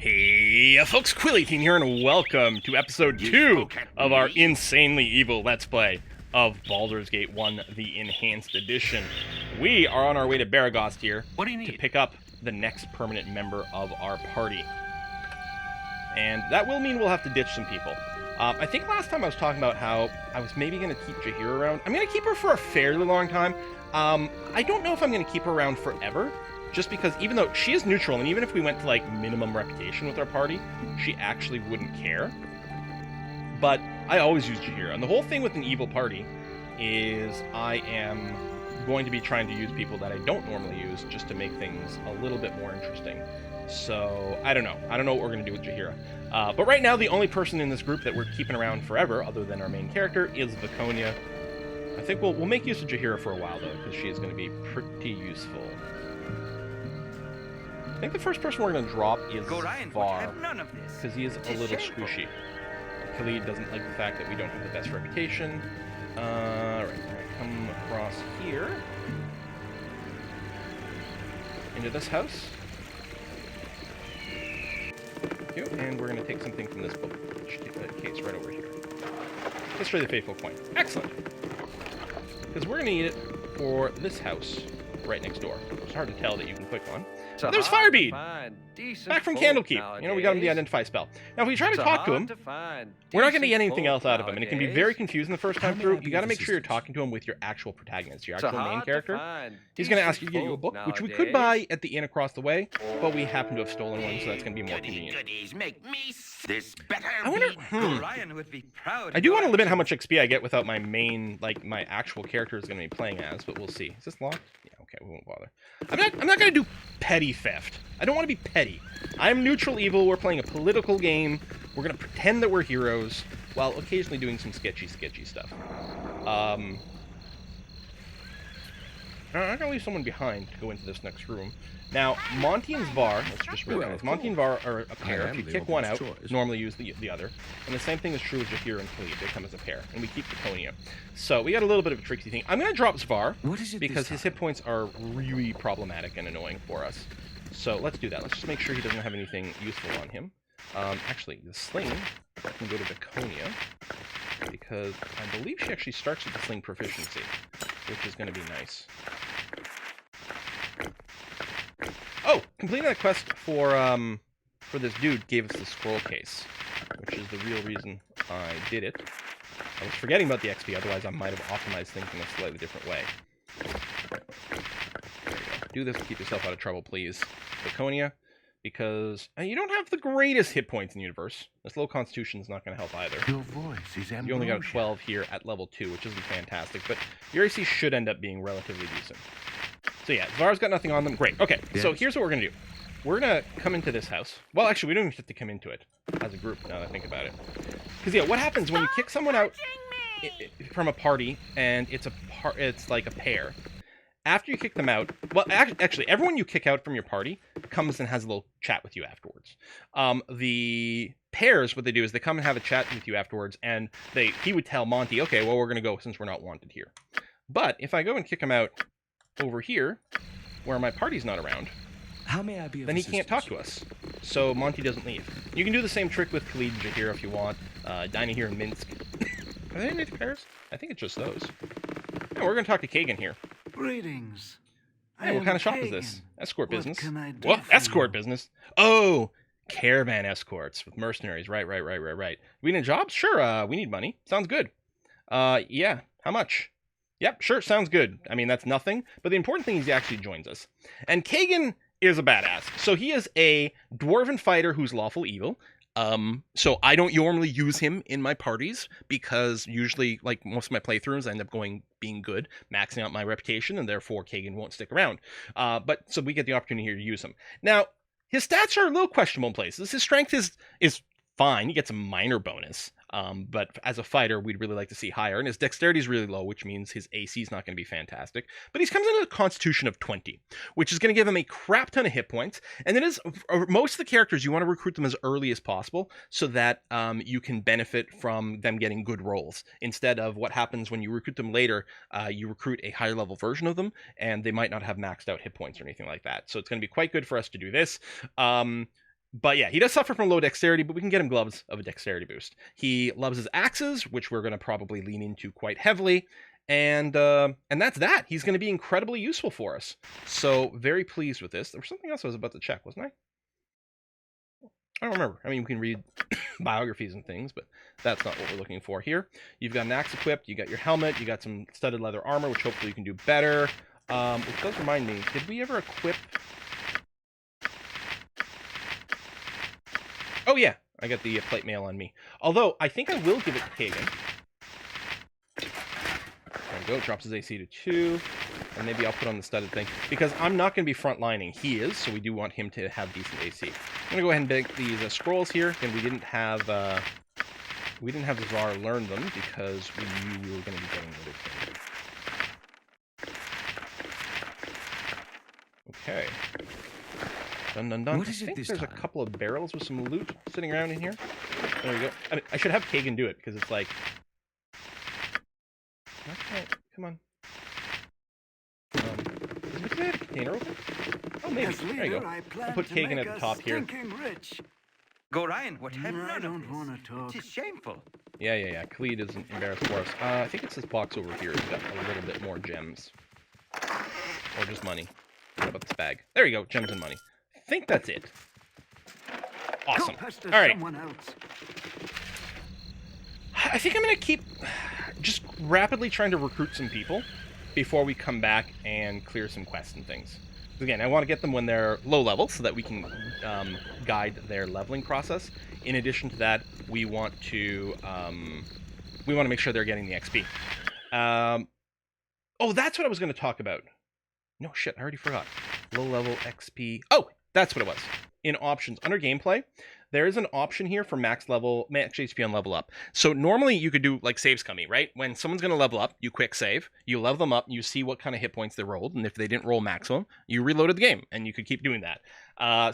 Hey folks, Quilly18 here, and welcome to episode 2 of our insanely evil Let's Play of Baldur's Gate 1, the Enhanced Edition. We are on our way to Beregost here to pick up the next permanent member of our party. And that will mean we'll have to ditch some people. I think last time I was talking about how I was maybe going to keep Jaheira around. I'm going to keep her for a fairly long time. I don't know if I'm going to keep her around forever. Just because even though she is neutral, and even if we went to like minimum reputation with our party, she actually wouldn't care. But I always use Jaheira. And the whole thing with an evil party is I am going to be trying to use people that I don't normally use just to make things a little bit more interesting. So I don't know. I don't know what we're going to do with Jaheira. But right now, the only person in this group that we're keeping around forever, other than our main character, is Viconia. I think we'll make use of Jaheira for a while, though, because she is going to be pretty useful. I think the first person we're going to drop is Var, because he is a little squishy. Khalid doesn't like the fact that we don't have the best reputation. Alright, we're going to come across here. Into this house. Thank you. And we're going to take something from this book, which take that case right over here. History of the Faithful Coin. Excellent! Because we're going to need it for this house right next door. It's hard to tell that you can click on. So there's Firebead! Back from Candlekeep. You know, we got him the Identify spell. Now, if we try to talk to him, we're not going to get anything else out of him, and it can be very confusing the first time through. You got to make sure you're talking to him with your actual protagonist, your actual main character. He's going to ask you to get you a book, which we could buy at the inn across the way, but we happen to have stolen one, so that's going to be more convenient. I wonder, I do want to limit how much XP I get without my main, like, my actual character is going to be playing as, but we'll see. Is this locked? Yeah, okay, we won't bother. I'm not going to do petty theft. I don't want to be petty. I'm neutral evil. We're playing a political game. We're going to pretend that we're heroes while occasionally doing some sketchy stuff. I'm going to leave someone behind to go into this next room. Now, Monty and Var, let's just recognize, Monty and Var are a pair. If you kick one out, normally use the other. And the same thing is true with Jaheira and Khalid. They come as a pair. And we keep Viconia. So we got a little bit of a tricksy thing. I'm going to drop Var because his hit points are really problematic and annoying for us. So let's do that. Let's just make sure he doesn't have anything useful on him. Actually, the sling can go to Viconia because I believe she actually starts with the sling proficiency, which is going to be nice. Oh, completing that quest for this dude gave us the scroll case, which is the real reason I did it. I was forgetting about the XP, otherwise I might have optimized things in a slightly different way. There you go. Do this to keep yourself out of trouble, please. Viconia, because you don't have the greatest hit points in the universe. This low constitution is not going to help either. Your voice is you only got a 12 here at level 2, which isn't fantastic, but your AC should end up being relatively decent. So yeah, Var's got nothing on them. Great. Okay, yes. So here's what we're going to do. We're going to come into this house. Well, actually, we don't even have to come into it as a group, now that I think about it. Because, yeah, what happens when you kick someone out from a party, and it's like a pair. After you kick them out, well, actually, everyone you kick out from your party comes and has a little chat with you afterwards. The pairs, what they do is they come and have a chat with you afterwards, and he would tell Monty, okay, well, we're going to go since we're not wanted here. But if I go and kick him out over here, where my party's not around, how may I be then he can't talk to us. So Monty doesn't leave. You can do the same trick with Khalid and Jaheira if you want. Dinah here in Minsk. Are there any pairs? I think it's just those. Yeah, we're going to talk to Kagain here. Greetings. Hey, what kind of shop is this? Escort business. What can I do what? for Escort you? business? Oh, caravan escorts with mercenaries. Right. We need jobs? Sure, we need money. Sounds good. Yeah, how much? Yep, sure, sounds good. I mean, that's nothing, but the important thing is he actually joins us. And Kagain is a badass. So he is a dwarven fighter who's lawful evil. So I don't normally use him in my parties because usually, like most of my playthroughs, I end up being good, maxing out my reputation, and therefore Kagain won't stick around. But so we get the opportunity here to use him. Now, his stats are a little questionable in places. His strength is fine. He gets a minor bonus. But as a fighter, we'd really like to see higher. And his dexterity is really low, which means his AC is not going to be fantastic. But he comes in with a constitution of 20, which is going to give him a crap ton of hit points. And it is, most of the characters, you want to recruit them as early as possible so that you can benefit from them getting good rolls. Instead of what happens when you recruit them later, you recruit a higher level version of them, and they might not have maxed out hit points or anything like that. So it's going to be quite good for us to do this. But yeah, he does suffer from low dexterity, but we can get him gloves of a dexterity boost. He loves his axes, which we're going to probably lean into quite heavily, and that's that. He's going to be incredibly useful for us. So very pleased with this. There was something else I was about to check, wasn't I? I don't remember. I mean, we can read biographies and things, but that's not what we're looking for here. You've got an axe equipped, you got your helmet, you got some studded leather armor, which hopefully you can do better. Which does remind me, did we ever equip... Oh yeah, I got the plate mail on me. Although, I think I will give it to Kagain. There we go, drops his AC to 2. And maybe I'll put on the studded thing. Because I'm not going to be frontlining. He is, so we do want him to have decent AC. I'm going to go ahead and make these scrolls here. And we didn't have Zar learn them because we knew we were going to be getting rid of him. Okay. Dun dun dun. What is I it think this there's time? a couple of barrels with some loot sitting around in here. There we go. I mean, I should have Kagain do it because it's like... Okay, come on. Is there a container open? Oh, maybe. There you go. I'll put Kagain at the top here. Go Ryan, what have I none don't of want this? to talk. It is shameful. Yeah. Khalid isn't embarrassed for us. I think it's this box over here. It's got a little bit more gems. Or just money. What about this bag? There you go, gems and money. I think that's it. Awesome. All right. I think I'm going to keep just rapidly trying to recruit some people before we come back and clear some quests and things. Again, I want to get them when they're low level so that we can guide their leveling process. In addition to that, we want to make sure they're getting the XP. Oh, that's what I was going to talk about. No shit, I already forgot. Low level XP. Oh, that's what it was. In options under gameplay, there is an option here for max HP on level up. So normally you could do like save scummy, right? When someone's going to level up, you quick save, you level them up, you see what kind of hit points they rolled, and if they didn't roll maximum, you reloaded the game, and you could keep doing that.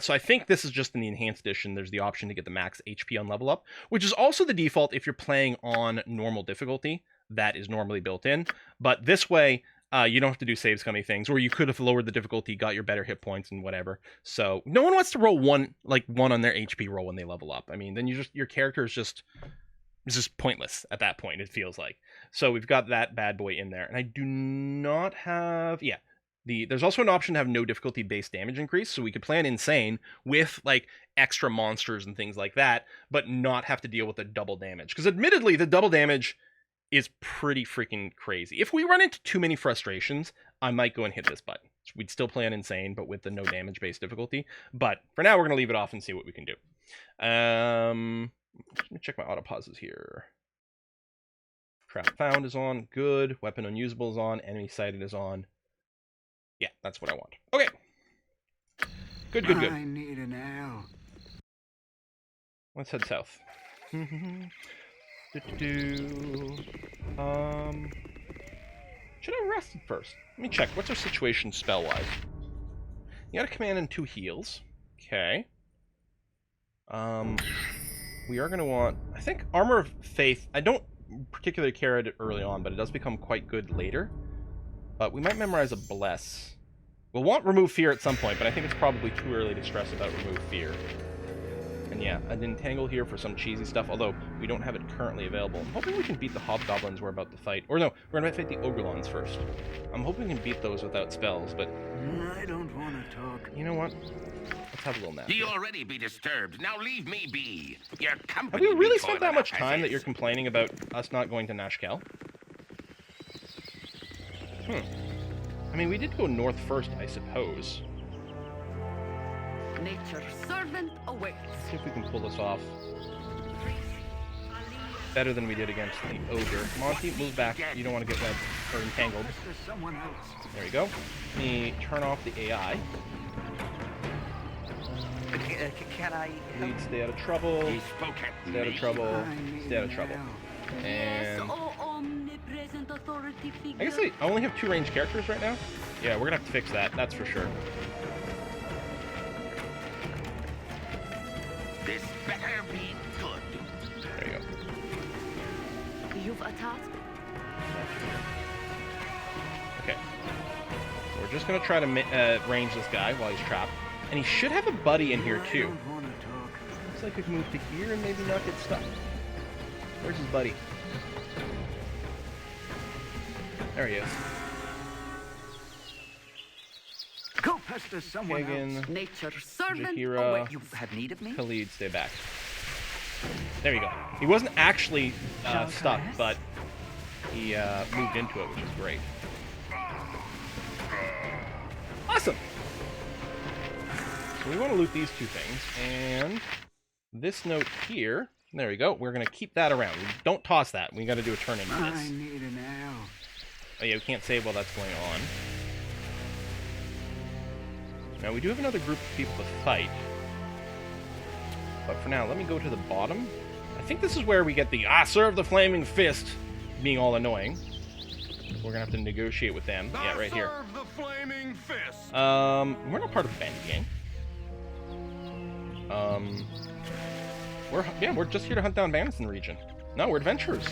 So I think this is just in the enhanced edition. There's the option to get the max HP on level up, which is also the default if you're playing on normal difficulty. That is normally built in, but this way, you don't have to do save scummy things, or you could have lowered the difficulty, got your better hit points and whatever. So no one wants to roll one on their HP roll when they level up. I mean, then your character is just pointless at that point, it feels like. So we've got that bad boy in there, and I do not have there's also an option to have no difficulty based damage increase, so we could play an insane with like extra monsters and things like that, but not have to deal with the double damage. Because admittedly, the double damage is pretty freaking crazy. If we run into too many frustrations, I might go and hit this button. We'd still play on insane, but with the no damage based difficulty. But for now, we're going to leave it off and see what we can do. Let me check my auto pauses here. Trap found is on. Good. Weapon unusable is on. Enemy sighted is on. Yeah, that's what I want. Okay. Good. I need an L. Let's head south. Should I rest first? Let me check. What's our situation spell-wise? You got a command and 2 heals. Okay. We are going to want... I think Armor of Faith... I don't particularly care at it early on, but it does become quite good later. But we might memorize a Bless. We'll want Remove Fear at some point, but I think it's probably too early to stress about Remove Fear. And yeah, an Entangle here for some cheesy stuff, although we don't have it currently available. I'm hoping we can beat the Hobgoblins we're about to fight. Or no, we're going to fight the Ogrelons first. I'm hoping we can beat those without spells, but... I don't want to talk. You know what? Let's have a little nap. You'll already be disturbed. Now leave me be. Your Have company we really be spent toiled that much enough time as that is. you're complaining about us not going to Nashkel? I mean, we did go north first, I suppose. Nature's servant awaits. Let's see if we can pull this off better than we did against the Ogre. Monty, move back. You don't want to get wed or entangled. There's someone else. There you go. Let me turn off the AI. Can I... Lead, stay out of trouble. He spoke at Stay out of me. trouble. I need Stay out of an trouble. L. Yes, And oh omnipresent authority figure. I guess I only have 2 ranged characters right now. Yeah, we're gonna have to fix that. That's for sure. This better be good. There you go. You've a task. Okay. So we're just gonna try to range this guy while he's trapped, and he should have a buddy in here I too. don't want to talk. Looks like we can move to here and maybe not get stuck. Where's his buddy? There he is. Go pester someone else. Kagain, Nature's servant Jaheira, awaits. You have need of me? Khalid, stay back. There you go. He wasn't actually stuck, but he moved into it, which is great. Awesome! So we want to loot these two things, and this note here, there we go, we're going to keep that around. Don't toss that. We got to do a turn into I this. need an owl. Oh yeah, we can't save while that's going on. Now, we do have another group of people to fight. But for now, let me go to the bottom. I think this is where we get the serve the flaming fist being all annoying. We're gonna have to negotiate with them. Yeah, right here. Serve the flaming fist. We're not part of the bandit gang. We're just here to hunt down bandits in the region. No, we're adventurers.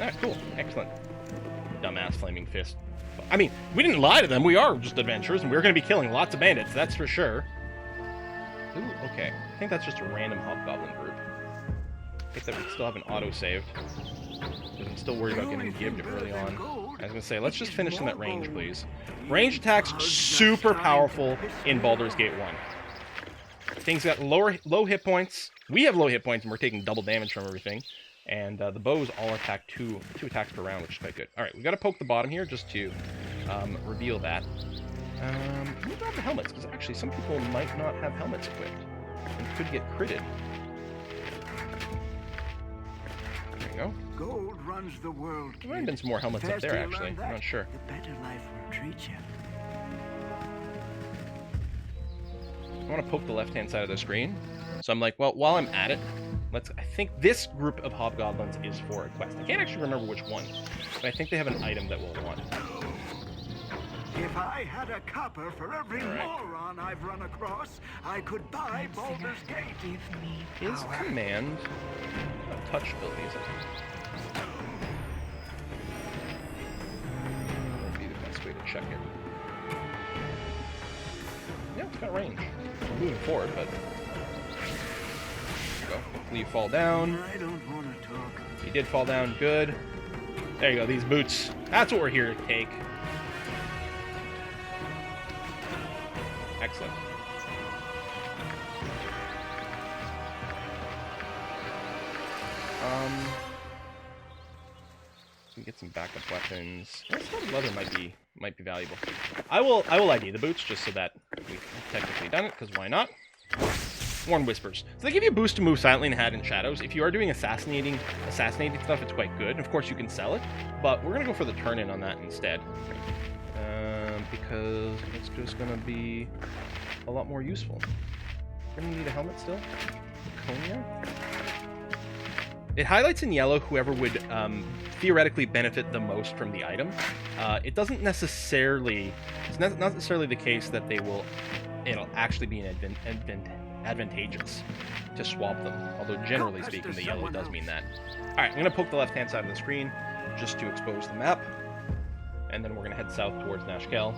Ah, cool. Excellent. Dumbass flaming fist. I mean, we didn't lie to them. We are just adventurers, and we're going to be killing lots of bandits, that's for sure. Ooh, okay. I think that's just a random hobgoblin group. I think that we still have an auto-saved. Because I'm still worried about getting gibbed early on. I was going to say, let's just finish them at range, please. Range attacks, super powerful in Baldur's Gate 1. Things got low hit points. We have low hit points, and we're taking double damage from everything. And the bows all attack two attacks per round, which is quite good. Alright, we gotta poke the bottom here just to reveal that. Let me grab the helmets, because actually some people might not have helmets equipped. And could get critted. There you go. Gold runs the world. There might have been some more helmets up there, actually. I'm not sure. The better life will treat you. I want to poke the left-hand side of the screen. So I'm like, well, while I'm at it, I think this group of hobgoblins is for a quest. I can't actually remember which one, but I think they have an item that we'll want. If I had a copper for every moron I've run across, I could buy Baldur's Gate. Give me His command, touch abilities. That would be the best way to check it. Yeah, it's got range. We're moving forward, but go. Hopefully you fall down. I don't want to talk. He did fall down. Good. There you go. These boots. That's what we're here to take. Excellent. We get some backup weapons. I thought leather might be valuable. I will ID the boots just so that we've technically done it, because why not? Warn Whispers. So they give you a boost to move silently and hide in shadows. If you are doing assassinating stuff, it's quite good. Of course, you can sell it, but we're gonna go for the turn-in on that instead, because it's just gonna be a lot more useful. We're gonna need a helmet still. Viconia. It highlights in yellow whoever would theoretically benefit the most from the item. It doesn't necessarily. It's not necessarily the case that it'll actually be advantageous to swap them, although generally speaking the yellow does mean that. Alright, I'm going to poke the left hand side of the screen just to expose the map, and then we're going to head south towards Nashkel.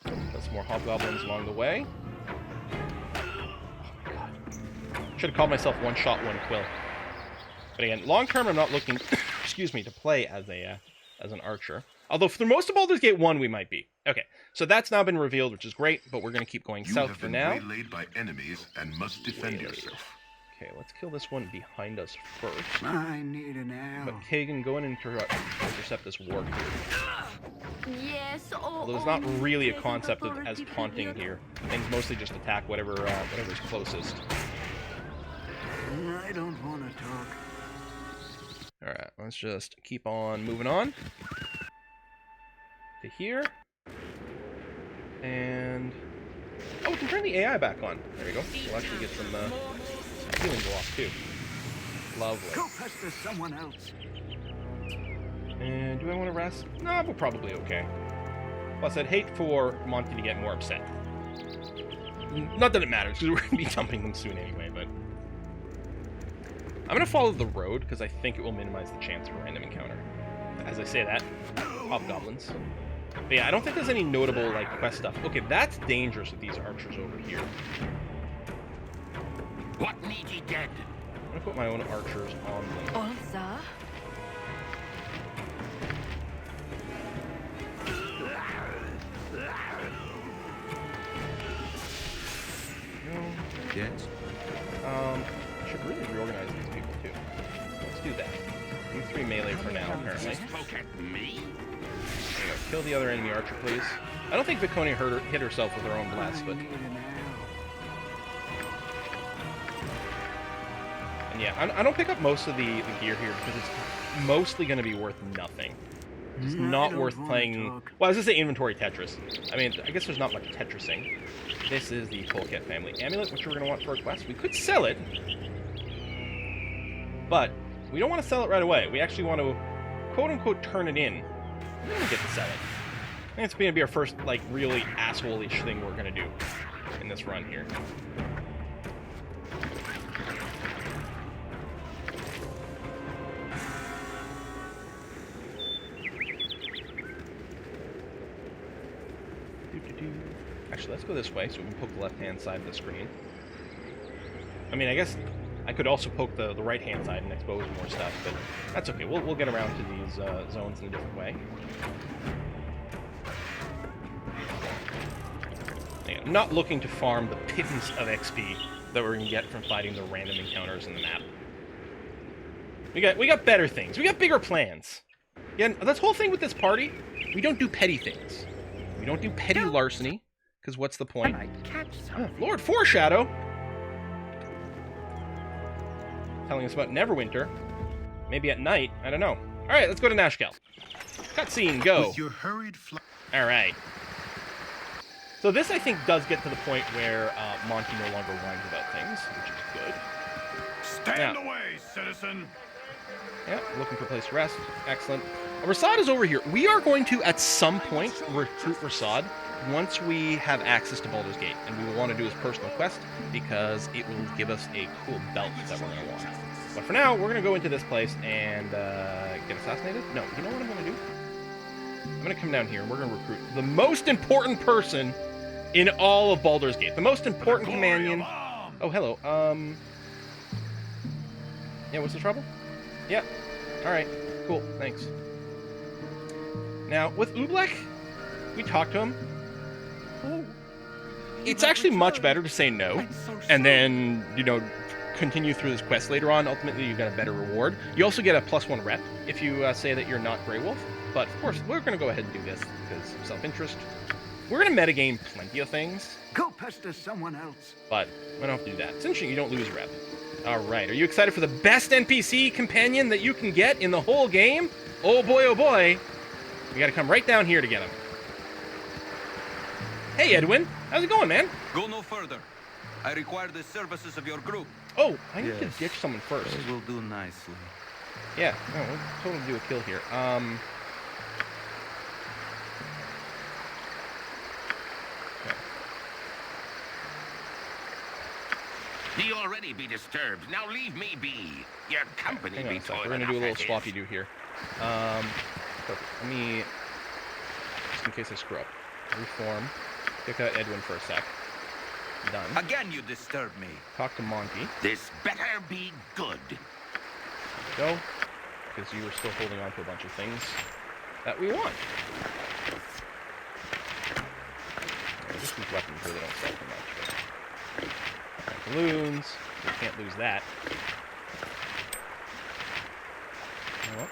Got some more hobgoblins along the way. Oh my god. Should have called myself one shot, one quill. But again, long term I'm not looking excuse me, to play as an archer. Although for most of Baldur's Gate 1 we might be. Okay, so that's now been revealed, which is great, but we're going to keep going south for now. You have been waylaid by enemies and must defend yourself. Okay, let's kill this one behind us first. I need an owl. But Kagain, go in and intercept this warg here. Yes, Although there's not really a concept of as taunting here. Things mostly just attack whatever's closest. I don't want to talk. Alright, let's just keep on moving on. To here. And... oh, we can turn the AI back on. There we go. We'll actually get some healing go off, too. Lovely. Go pester someone else. And do I want to rest? No, we're probably okay. Plus, I'd hate for Monty to get more upset. Not that it matters, because we're going to be dumping them soon anyway, but... I'm going to follow the road, because I think it will minimize the chance of a random encounter. As I say that, hobgoblins. But yeah, I don't think there's any notable, like, quest stuff. Okay, that's dangerous with these archers over here. What need ye dead? I'm gonna put my own archers on them. Olsa. Yes. I should really reorganize these people too. Let's do that. Do 3 melee for now, apparently. Poke at me? There you go. Kill the other enemy archer, please. I don't think Viconia hit herself with her own blast, but... And yeah, I don't pick up most of the gear here because it's mostly going to be worth nothing. It's not worth playing... Well, I was going to say inventory Tetris. I mean, I guess there's not much Tetrising. This is the Toolkit family amulet, which we're going to want for a quest. We could sell it, but we don't want to sell it right away. We actually want to, quote-unquote, turn it in. We don't get to sell it. I think it's going to be our first, like, really asshole-ish thing we're going to do in this run here. Actually, let's go this way so we can poke the left-hand side of the screen. I mean, I guess I could also poke the right-hand side and expose more stuff, but that's okay. We'll get around to these zones in a different way. Yeah, I'm not looking to farm the pittance of XP that we're going to get from fighting the random encounters in the map. We got better things. We got bigger plans. Again, that's the whole thing with this party. We don't do petty things. We don't do petty larceny. Because what's the point? Lord Foreshadow! Telling us about Neverwinter. Maybe at night. I don't know. Alright, let's go to Nashkel. Cutscene, go! With your hurried flight. Alright. So this, I think, does get to the point where Monty no longer whines about things, which is good. Stand away, citizen! Yeah, looking for a place to rest. Excellent. Rasad is over here. We are going to, at some point, recruit Rasad once we have access to Baldur's Gate, and we will want to do his personal quest because it will give us a cool belt that we're going to want. But for now, we're going to go into this place and get assassinated? No, you know what I'm going to do? I'm going to come down here and we're going to recruit the most important person in all of Baldur's Gate. The most important companion. Oh, hello. Yeah, what's the trouble? Yeah. Alright. Cool. Thanks. Now, with Ublek, we talked to him. It's actually much better to say no, and then, you know, continue through this quest later on. Ultimately, you get a better reward. You also get a +1 rep if you say that you're not Grey Wolf. But, of course, we're going to go ahead and do this because of self-interest. We're going to metagame plenty of things. Go pester someone else. But we don't have to do that. It's interesting you don't lose rep. Alright, are you excited for the best NPC companion that you can get in the whole game? Oh boy, we gotta come right down here to get him. Hey Edwin, how's it going, man? Go no further. I require the services of your group. Oh, I need to ditch someone first. They will do nicely. Yeah, no, we'll totally do a kill here. Ye already be disturbed. Now leave me be. Your company Hang on be a sec. toiled We're gonna do a little as is. swappy do here. Perfect. Let me, just in case I screw up, reform. Pick out Edwin for a sec. Done. Again, you disturb me. Talk to Monty. This better be good. Go, because you were still holding on to a bunch of things that we want. Just these weapons really don't sell for much. But... balloons. We can't lose that. You know what?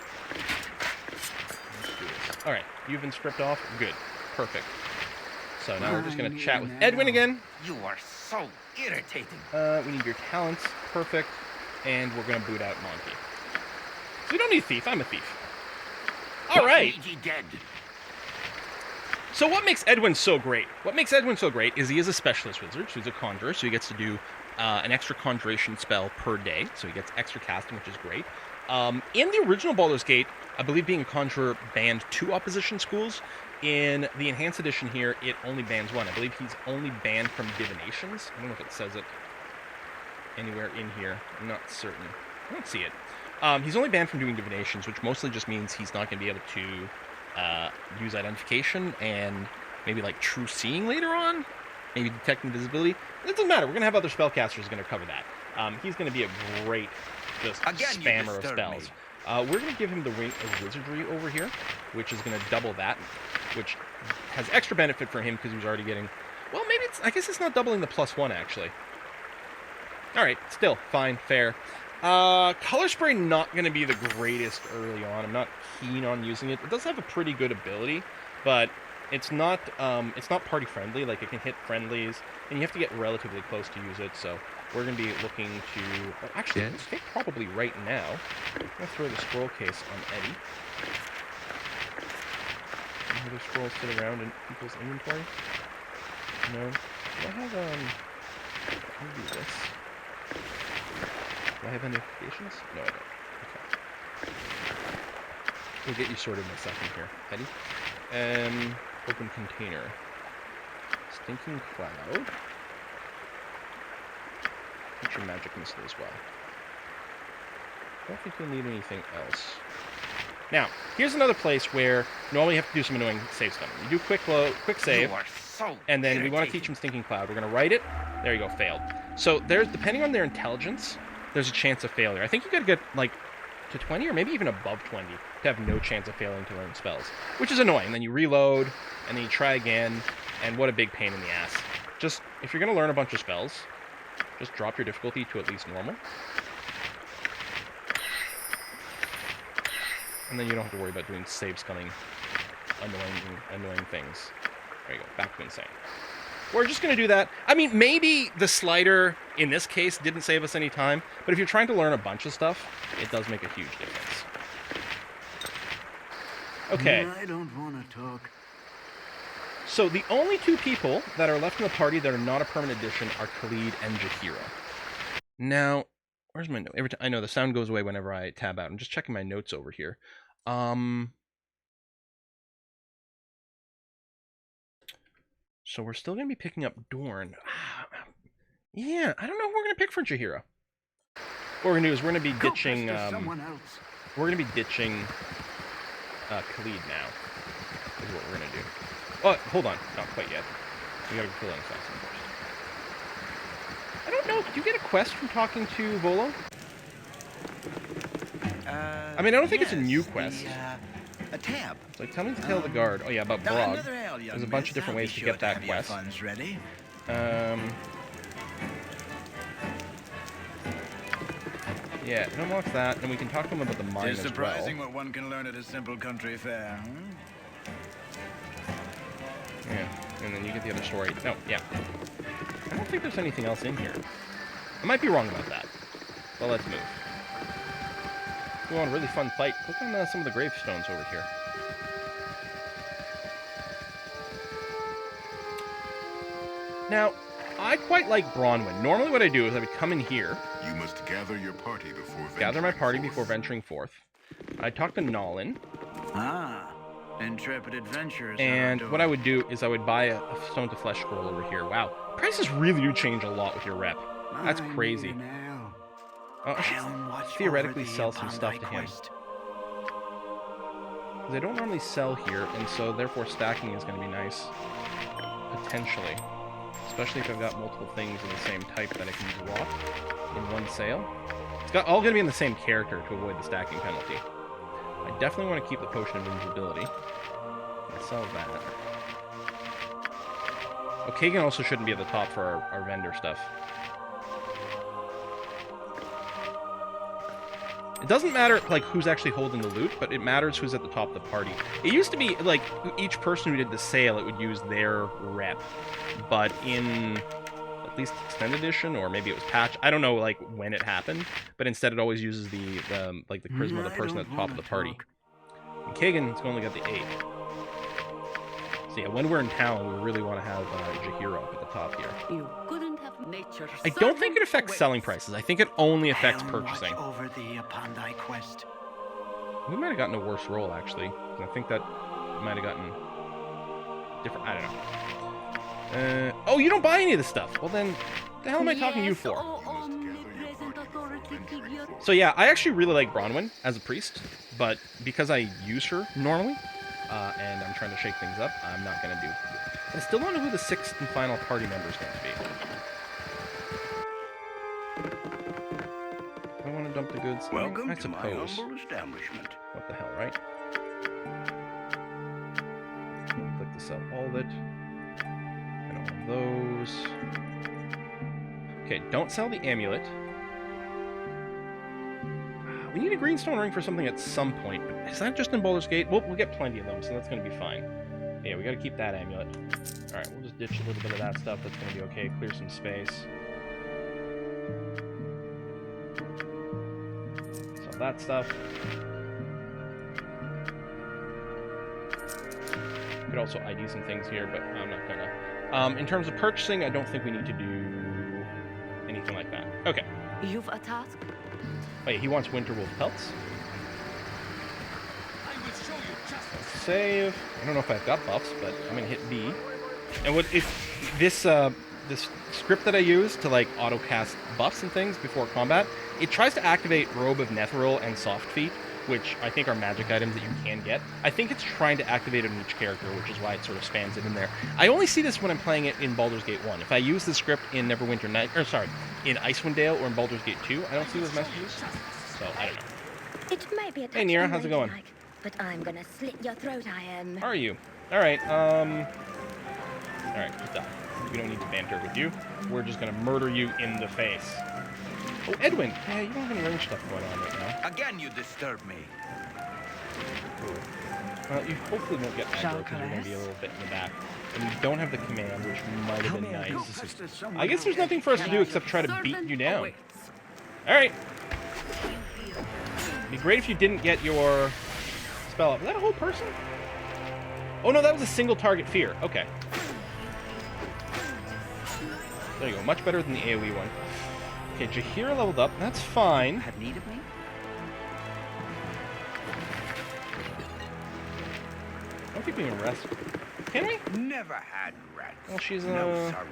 Let's do this. Alright, you've been stripped off. Good. Perfect. So now we're just going to chat with Edwin again. You are so irritating. We need your talents. Perfect. And we're going to boot out Monty. So we don't need a thief. I'm a thief. Alright. What need ye dead? So what makes Edwin so great? What makes Edwin so great is he is a specialist wizard, so he's a conjurer, so he gets to do an extra conjuration spell per day, so he gets extra casting, which is great. In the original Baldur's Gate, I believe being a conjurer banned 2 opposition schools. In the enhanced edition here, it only bans 1. I believe he's only banned from divinations. I don't know if it says it anywhere in here. I'm not certain. I don't see it. He's only banned from doing divinations, which mostly just means he's not going to be able to use identification and maybe like true seeing later on. Maybe detect invisibility. It doesn't matter. We're going to have other spellcasters going to cover that. He's going to be a great just Again, you spammer of disturb spells. me. We're going to give him the Ring of Wizardry over here, which is going to double that, which has extra benefit for him because he was already getting... Well, maybe it's... I guess it's not doubling the +1, actually. All right, still, fine, fair. Color Spray not going to be the greatest early on. I'm not keen on using it. It does have a pretty good ability, but it's not party friendly. Like, it can hit friendlies, and you have to get relatively close to use it. So we're going to be looking to... Well, actually, I think probably right now. I'm going to throw the scroll case on Eddie. Any other scrolls sit around in people's inventory? No. Do I have Let me do this. Do I have any notifications? No, I don't. Okay. We'll get you sorted in a second here, Eddie. Open container. Stinking Cloud. Get your magic missile as well. I don't think you'll need anything else. Now, here's another place where normally you have to do some annoying save stuff. You do quick save, You are so and then we want to irritating. teach them Stinking Cloud. We're going to write it. There you go, failed. So there's, depending on their intelligence, there's a chance of failure. I think you got to get like to 20 or maybe even above 20 to have no chance of failing to learn spells, which is annoying. Then you reload, and then you try again, and what a big pain in the ass. Just, if you're going to learn a bunch of spells, just drop your difficulty to at least normal. And then you don't have to worry about doing save scumming, annoying things. There you go, back to insane. We're just going to do that. I mean, maybe the slider, in this case, didn't save us any time, but if you're trying to learn a bunch of stuff, it does make a huge difference. Okay. I don't want to talk. So the only two people that are left in the party that are not a permanent addition are Khalid and Jaheira. Now, where's my note? Every time I know the sound goes away whenever I tab out. I'm just checking my notes over here. So we're still going to be picking up Dorn. Yeah, I don't know who we're going to pick for Jaheira. What we're going to do is we're going to be ditching... someone else. we're going to be ditching Khalid now. Is what we're going to do. Oh, hold on. Not quite yet. We got to kill an assassin first. I don't know. Did you get a quest from talking to Volo? I mean, I don't think it's a new quest. A tab. It's like, tell me to tell the guard. Oh, yeah, about Brog. Another ale, young There's a bunch miss. of different I'll be ways to sure get that have your quest. funds ready. Yeah, unlock that, and we can talk to him about the mine It's as well. surprising what one can learn at a simple country fair. Yeah, and then you get the other story. No, yeah. I don't think there's anything else in here. I might be wrong about that. Well, let's move. We want a really fun fight. Click on some of the gravestones over here. Now, I quite like Bronwyn. Normally what I do is I would come in here, You must gather your party before gather my venturing party forth. before venturing forth. I'd talk to Nolin, Ah, intrepid adventurers. and are what I would do is I would buy a Stone to Flesh scroll over here. Wow, prices really do change a lot with your rep. That's I need crazy. an ale. Oh, I should Helm watch theoretically over thee sell some upon stuff thy to him. quest. They don't normally sell here, and so therefore stacking is going to be nice. Potentially. Especially if I've got multiple things of the same type that I can drop in one sale. It's all going to be in the same character to avoid the stacking penalty. I definitely want to keep the potion of invisibility. I'll sell that. Oh, Kagain also shouldn't be at the top for our vendor stuff. It doesn't matter, like, who's actually holding the loot, but it matters who's at the top of the party. It used to be, like, each person who did the sale, it would use their rep. But in at least Extended Edition, or maybe it was patch, I don't know, like, when it happened, but instead it always uses the charisma of the person at the top of the party. And Kagain's only got the 8. So yeah, when we're in town, we really want to have Jaheira up at the top here. You couldn't have nature. I don't think it affects selling prices. I think it only affects Helm purchasing. watch over thee upon thy quest. We might have gotten a worse roll, actually. I think that might have gotten different. I don't know. Oh, you don't buy any of this stuff. Well, then, the hell am I talking to you for? Oh, omnipresent authority figure. So yeah, I actually really like Bronwyn as a priest, but because I use her normally, and I'm trying to shake things up, I'm not going to do it. I still don't know who the 6th and final party member is going to be. dump the goods? Welcome I to my suppose. humble establishment. What the hell, right? Click to sell all of it. I don't want those. Okay, don't sell the amulet. We need a greenstone ring for something at some point, but is that just in Baldur's Gate? Well, we'll get plenty of them, so that's going to be fine. Yeah, we got to keep that amulet. Alright, we'll just ditch a little bit of that stuff. That's going to be okay. Clear some space. Sell that stuff. Could also ID some things here, but I'm not gonna. In terms of purchasing, I don't think we need to do anything like that. Okay. You've a task? Wait, he wants winter wolf pelts? Let's save. I don't know if I've got buffs, but I'm gonna hit B. And what if this this script that I use to like auto cast buffs and things before combat, it tries to activate Robe of Netheril and Soft Feet, which I think are magic items that you can get. I think it's trying to activate on each character, which is why it sort of spans it in there. I only see this when I'm playing it in Baldur's Gate 1. If I use the script in Neverwinter Night, or sorry, in Icewind Dale or in Baldur's Gate 2, I don't see those messages. So I don't know. It might be a Hey, Neira, how's it going? like, but I'm gonna slit your throat, I am. How are you? Alright, alright, just die. We don't need to banter with you. We're just gonna murder you in the face. Oh, Edwin! Yeah, you don't have any range stuff going on right now. Again, you disturb me. Well, you hopefully won't get aggro because you're going to be a little bit in the back. And you don't have the command, which might have been nice. I guess there's nothing for us to do except try to beat you down. Alright. It'd be great if you didn't get your spell up. Was that a whole person? Oh no, that was a single target fear. Okay. There you go. Much better than the AoE one. Okay, Jaheira leveled up. That's fine. Have need of me? I don't think we can rest. Can we? Never had rats. Well, she's No, sorry.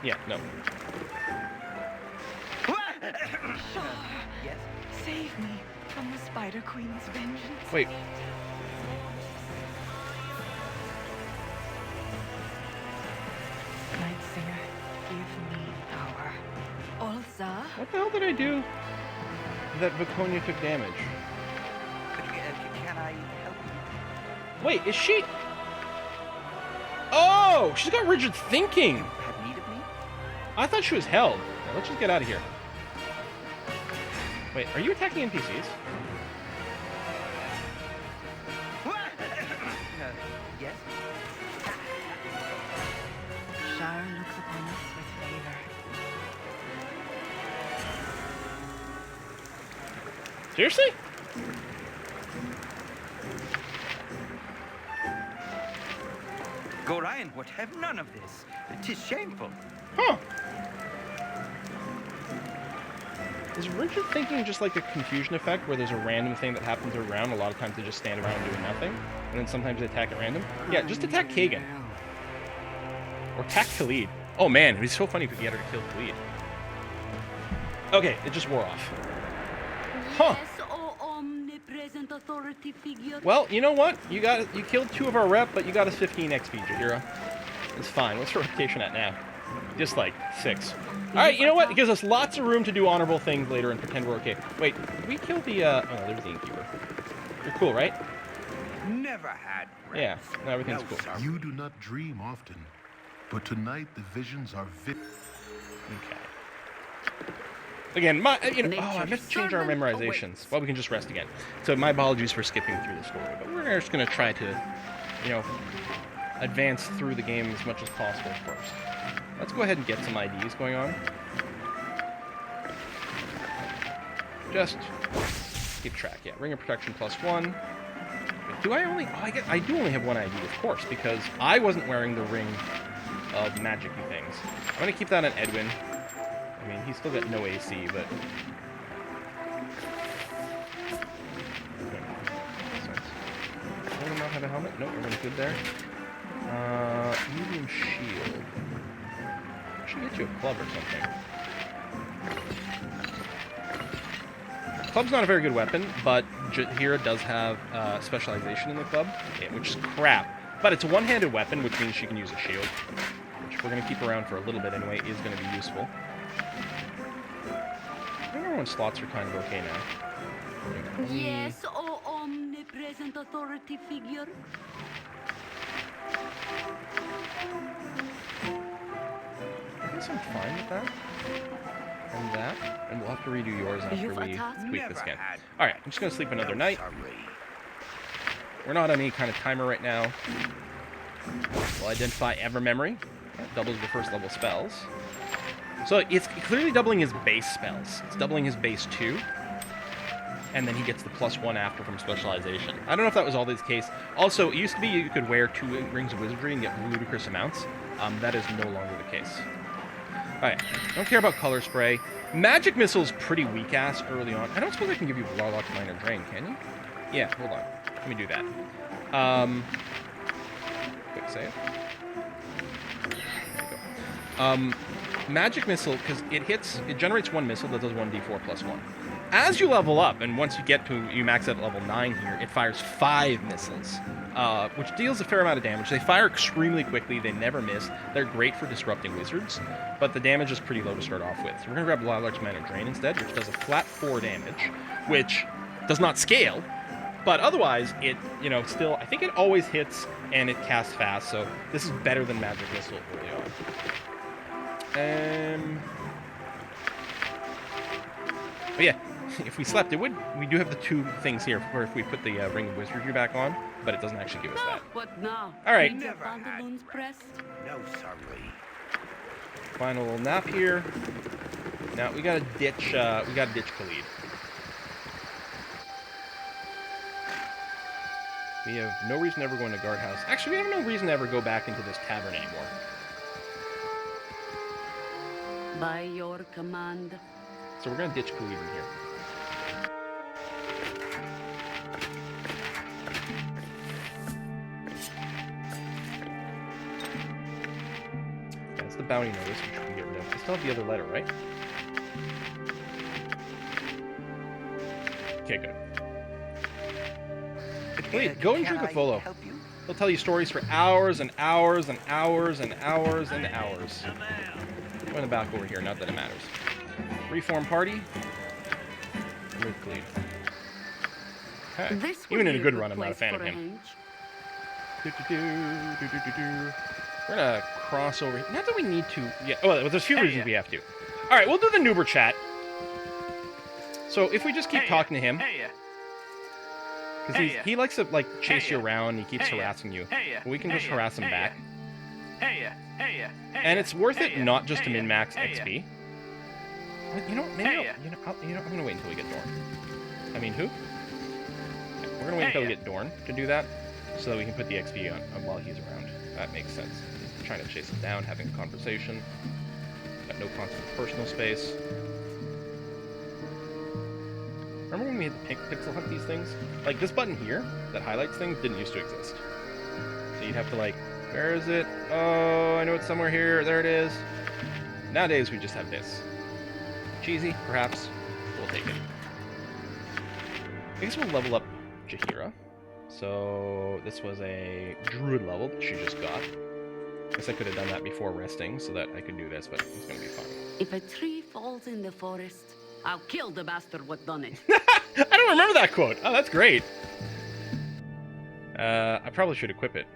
Yeah, no. Yes? Save me from the Spider Queen's vengeance. Wait. Night Singer, give me power. Olza? What the hell did I do that Viconia took damage? Can I help you? Wait, is she... Oh! She's got rigid thinking! Have need of me? I thought she was held. Now, let's just get out of here. Wait, are you attacking NPCs? Yes? Shire looks upon us with favor. Seriously? Gorion would have none of this. 'Tis shameful. Huh. Is rigid thinking just like a confusion effect where there's a random thing that happens around? A lot of times they just stand around doing nothing, and then sometimes they attack at random? Yeah, just attack Kagain. Or attack Khalid. Oh man, it'd be so funny if we could get her to kill Khalid. Okay, it just wore off. Huh. Yes, O omnipresent authority figure. Well, you know what? You killed 2 of our rep, but you got us 15 XP, Jaheira. It's fine. What's her reputation at now? Just like 6. Alright, you know what? It gives us lots of room to do honorable things later and pretend we're okay. Wait, did we kill the, oh, there's the innkeeper. You're cool, right? Never had rats. Yeah, no, everything's No, cool. sorry. You do not dream often, but tonight the visions are vivid. Okay. Again, I meant to change our memorizations. Well, we can just rest again. So my apologies for skipping through the story, but we're just going to try to, advance through the game as much as possible first. Let's go ahead and get some IDs going on. Just keep track. Yeah, Ring of Protection +1. Wait, do I only... Oh, I do only have 1 ID, of course, because I wasn't wearing the Ring of Magic-y things. I'm going to keep that on Edwin. I mean, he's still got no AC, but... Does not have a helmet? Nope, everyone's good there. Medium shield. I should get you a club or something. Club's not a very good weapon, but Jaheira does have specialization in the club, which is crap. But it's a one-handed weapon, which means she can use a shield, which we're going to keep around for a little bit anyway, is going to be useful. I don't know everyone's slots are kind of okay now. Yes, oh omnipresent authority figure. I guess I'm fine with that. And that. And we'll have to redo yours after You've we attacked? tweak this again. Alright, I'm just going to sleep another night. We're not on any kind of timer right now. We'll identify Ever Memory. That doubles the first level spells. So it's clearly doubling his base spells. It's doubling his base 2. And then he gets the +1 after from specialization. I don't know if that was always the case. Also, it used to be you could wear 2 Rings of Wizardry and get ludicrous amounts. That is no longer the case. Alright, don't care about Color Spray. Magic Missile's pretty weak-ass early on. I don't suppose I can give you Warlock's Minor Drain, can you? Yeah, hold on. Let me do that. Quick save. There you go. Magic Missile, because it generates 1 missile that does 1d4 + 1. As you level up, and once you max out at level 9 here, it fires 5 missiles, which deals a fair amount of damage. They fire extremely quickly, they never miss. They're great for disrupting wizards, but the damage is pretty low to start off with. So we're going to grab Lilac Minor Drain instead, which does a flat 4 damage, which does not scale, but otherwise, it, still, I think it always hits, and it casts fast, so this is better than Magic Missile early on. But yeah, if we slept, we do have the 2 things here, where if we put the Ring of Wizardry back on, but it doesn't actually give us that. What now? Alright. Need your pantaloons pressed? No, sorry. Final little nap here. Now we gotta ditch Khalid. We have no reason to ever go into guardhouse. Actually, we have no reason to ever go back into this tavern anymore. By your command. So we're gonna ditch Khalid in here. That's the bounty notice, which we can get rid of. I still have the other letter, right? Okay, good. Wait, go and drink with Volo. He'll tell you stories for hours and hours and hours and hours and hours. Go in the back over here, not that it matters. Reform party. Remove Khalid. Okay. Even in a good run, I'm not a fan of him. We're gonna cross over. Not that we need to. Yeah. Oh, there's a few reasons we have to. All right, we'll do the Noober chat. So if we just keep talking to him, because he likes to chase you around. He keeps harassing you. We can just harass him back. And it's worth it not just to min-max XP. You know what? Maybe I'm gonna wait until we get Dorn. I mean, who? Okay, we're gonna wait until we get Dorn to do that, so that we can put the XP on while he's around. That makes sense. He's trying to chase him down, having a conversation. Got no constant personal space. Remember when we had the pixel hunt these things? Like this button here that highlights things didn't used to exist. So you'd have to where is it? Oh, I know it's somewhere here. There it is. Nowadays we just have this. Cheesy, perhaps. We'll take it. I guess we'll level up Jaheira. So this was a druid level that she just got. I guess I could have done that before resting so that I could do this, but it's going to be fun. If a tree falls in the forest, I'll kill the bastard what done it. I don't remember that quote. Oh, that's great. I probably should equip it.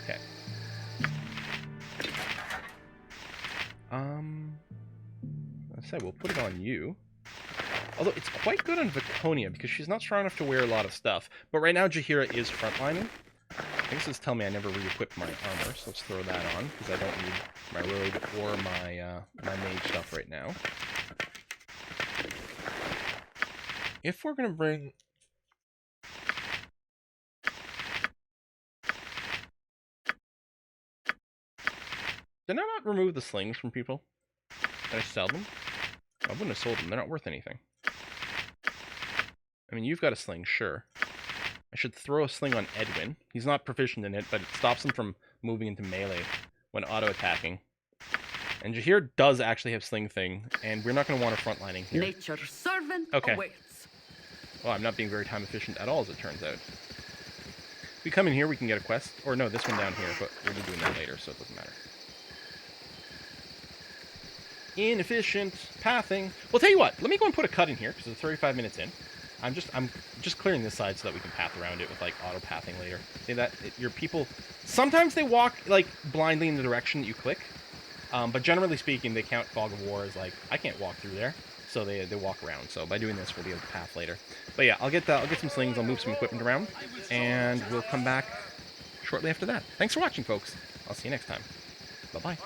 Okay. Let's say we'll put it on you. Although it's quite good on Viconia because she's not strong enough to wear a lot of stuff. But right now Jaheira is frontlining. I think this is telling me I never re-equipped my armor, so let's throw that on because I don't need my robe or my mage stuff right now. If we're gonna bring did I not remove the slings from people? Did I sell them? I wouldn't have sold them. They're not worth anything. I mean, you've got a sling, sure. I should throw a sling on Edwin. He's not proficient in it, but it stops him from moving into melee when auto-attacking. And Jaheira does actually have sling thing, and we're not going to want a frontlining here. Nature's servant awaits. Well, I'm not being very time efficient at all, as it turns out. If we come in here, we can get a quest. Or no, this one down here, but we'll be doing that later, so it doesn't matter. Inefficient pathing. Well, tell you what. Let me go and put a cut in here because it's 35 minutes in. I'm just clearing this side so that we can path around it with like auto pathing later. See that your people sometimes they walk like blindly in the direction that you click, but generally speaking, they count Fog of War as like I can't walk through there, so they walk around. So by doing this, we'll be able to path later. But yeah, I'll get some slings. I'll move some equipment around, and we'll come back shortly after that. Thanks for watching, folks. I'll see you next time. Bye bye.